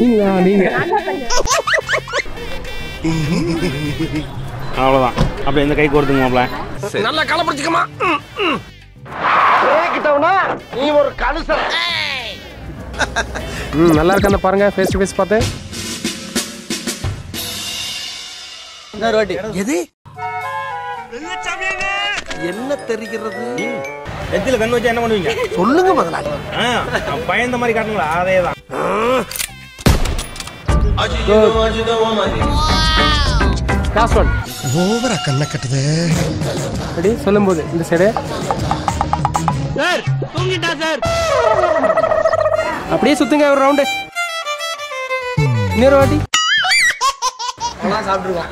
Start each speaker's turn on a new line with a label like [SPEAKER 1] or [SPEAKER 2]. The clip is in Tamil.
[SPEAKER 1] நீங்க
[SPEAKER 2] அவ்வளவுதான். அப்படியே இந்த கை கோர்த்துங்க மாப்ள.
[SPEAKER 3] நல்லா கால பிடிச்சுக்கமா. நீ ஒரு கலுசர்.
[SPEAKER 1] நல்லா இருக்கான்னு பாருங்க ஃபேஸ் டு ஃபேஸ் பார்த்து.
[SPEAKER 3] எது என்ன தெரிகிறது?
[SPEAKER 2] நெத்தில கண்ணு வச்சா என்ன பண்ணுவீங்க?
[SPEAKER 3] சொல்லுங்க முதலாளி.
[SPEAKER 2] பயந்த மாதிரி காட்டுங்களா? அதேதான்.
[SPEAKER 1] Last one.
[SPEAKER 3] ஓவரா கண்ண கட்டுது.
[SPEAKER 1] ரெடி சொல்லும்போது இந்த சைடு.
[SPEAKER 2] சார் தூங்கிட்டா சார்.
[SPEAKER 1] அப்படியே சுத்துங்க ஒரு ரவுண்டு. இன்னொரு வாட்டி.
[SPEAKER 3] சாப்பிட்டுருக்கோம்.